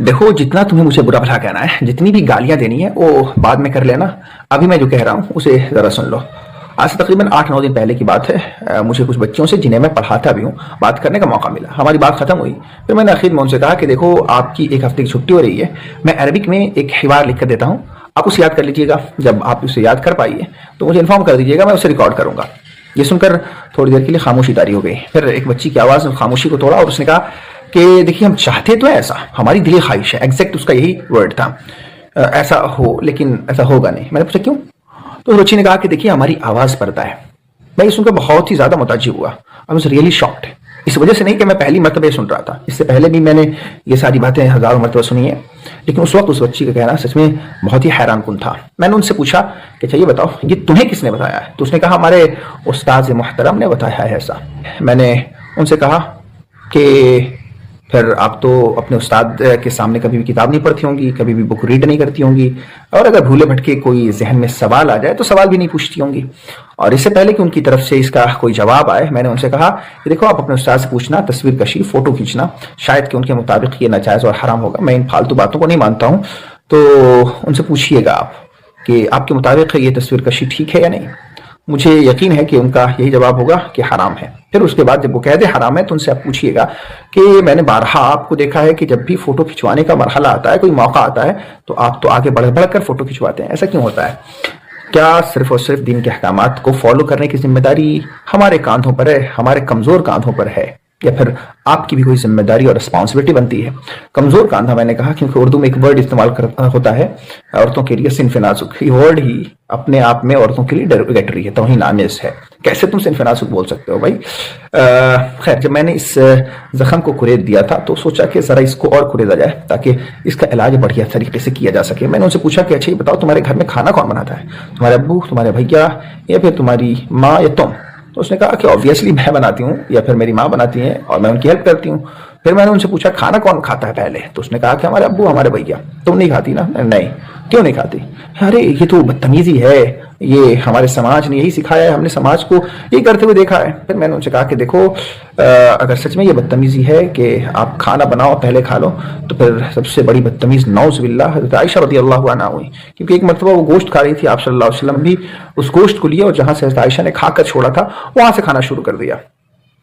देखो, जितना तुम्हें मुझे बुरा भला कहना है, जितनी भी गालियां देनी है वो बाद में कर लेना। अभी मैं जो कह रहा हूँ उसे ज़रा सुन लो। आज से तकरीबन 8-9 दिन पहले की बात है। मुझे कुछ बच्चों से, जिन्हें मैं पढ़ाता भी हूँ, बात करने का मौका मिला। हमारी बात ख़त्म हुई। फिर मैंने आखिर में उनसे कहा कि देखो, आपकी 1 हफ्ते की छुट्टी हो रही है, मैं अरबिक में एक हिवार लिख कर देता हूँ, आप उसे याद कर लीजिएगा। जब आप उसे याद कर पाइए तो मुझे इन्फॉर्म कर दीजिएगा, मैं उसे रिकॉर्ड करूँगा। ये सुनकर थोड़ी देर के लिए खामोशी तारी हो गई। फिर एक बच्ची की आवाज़ ने खामोशी को तोड़ा और उसने कहा कि देखिए, हम चाहते तो ऐसा, हमारी दिली ख्वाहिश है। एग्जैक्ट उसका यही वर्ड था, ऐसा हो, लेकिन ऐसा होगा नहीं। मैंने पूछा क्यों? तो उस बच्ची ने कहा कि देखिए, हमारी आवाज़ पर्दा है। मैं ये सुनकर बहुत ही ज़्यादा मुताज्जिब हुआ। I was really shocked. इस वजह से नहीं कि मैं पहली मरतबा सुन रहा था, इससे पहले भी मैंने ये सारी बातें हज़ारों मरतबा सुनी है, लेकिन उस वक्त उस बच्ची का कहना सच में बहुत ही हैरान कुन था। मैंने उनसे पूछा कि अच्छा ये बताओ, ये तुम्हें किसने बताया है? तो उसने कहा, हमारे उस्ताद मोहतरम ने बताया है ऐसा। मैंने उनसे कहा कि फिर आप तो अपने उस्ताद के सामने कभी भी किताब नहीं पढ़ती होंगी, कभी भी बुक रीड नहीं करती होंगी, और अगर भूले भटके कोई जहन में सवाल आ जाए तो सवाल भी नहीं पूछती होंगी। और इससे पहले कि उनकी तरफ से इसका कोई जवाब आए, मैंने उनसे कहा कि देखो, आप अपने उस्ताद से पूछना, तस्वीर कशी, फोटो खींचना शायद कि उनके मुताबिक ये नाजायज़ और हराम होगा। मैं इन फालतू बातों को नहीं मानता हूँ, तो उनसे पूछिएगा आप कि आपके मुताबिक ये तस्वीर कशी ठीक है या नहीं। मुझे यकीन है कि उनका यही जवाब होगा कि हराम है। फिर उसके बाद जब वो कह दे हराम है तो उनसे आप पूछिएगा कि मैंने बारहा आपको देखा है कि जब भी फोटो खिंचवाने का मरहला आता है, कोई मौका आता है, तो आप तो आगे बढ़ बढ़ कर फोटो खिंचवाते हैं। ऐसा क्यों होता है? क्या सिर्फ और सिर्फ दीन के अहकामात को फॉलो करने की जिम्मेदारी हमारे कांधों पर है, हमारे कमजोर कांधों पर है, या फिर आपकी भी कोई जिम्मेदारी और रिस्पॉन्सिबिलिटी बनती है? कमजोर कांधा मैंने कहा क्योंकि उर्दू में एक वर्ड इस्तेमाल होता है औरतों के लिए, सिन्फ नाजुक। ये वर्ड ही अपने आप में औरतों के लिए डेरोगेटरी है, तौहीन आमेज है। कैसे तुम सिन्फ नाजुक बोल सकते हो भाई? खैर, जब मैंने इस जख्म को कुरेद दिया था तो सोचा कि जरा इसको और कुरेदा जाए ताकि इसका इलाज बढ़िया तरीके से किया जा सके। मैंने उनसे पूछा कि अच्छा ये बताओ, तुम्हारे घर में खाना कौन बनाता है? तुम्हारे अब्बू, तुम्हारे भैया, या फिर तुम्हारी माँ, या तुम? तो उसने कहा कि ऑब्वियसली मैं बनाती हूँ या फिर मेरी माँ बनाती हैं और मैं उनकी हेल्प करती हूँ। फिर मैंने उनसे पूछा खाना कौन खाता है पहले? तो उसने कहा कि हमारे अब्बू, हमारे भैया। तुम नहीं खाती ना? नहीं। क्यों नहीं खाती? अरे ये तो बदतमीजी है, ये हमारे समाज ने यही सिखाया है, हमने समाज को यही करते हुए देखा है। फिर मैंने उनसे कहा कि देखो, अगर सच में ये बदतमीजी है कि आप खाना बनाओ पहले खा लो, तो फिर सबसे बड़ी बदतमीज नौज़ुबिल्लाह हज़रत आयशा रज़ियल्लाहु अन्हा हुई। क्योंकि एक मरतबा वो गोश्त खा रही थी, आप सल्लल्लाहु अलैहि वसल्लम भी उस गोश्त को लिया और जहाँ से हज़रत आयशा ने खाकर छोड़ा था वहाँ से खाना शुरू कर दिया।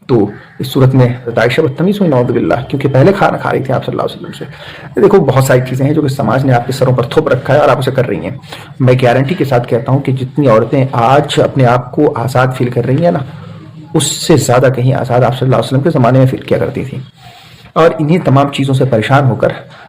तो इस सूरत में हज़रत आयशा बदतमीज हुई नौज़ुबिल्लाह, क्योंकि पहले खाना खा रही थी आप सल्लल्लाहु अलैहि वसल्लम से। देखो, बहुत सारी चीज़ें हैं जो कि समाज ने आपके सरों पर थोप रखा है और आप उसे कर रही हैं। मैं गारंटी के साथ कहता हूँ कि जितनी औरतें आज अपने आप को आज़ाद फील कर रही हैं ना, उससे ज़्यादा कहीं आज़ाद आप सल्लल्लाहु अलैहि वसल्लम के ज़माने में फील किया करती थी। और इन्हीं तमाम चीज़ों से परेशान होकर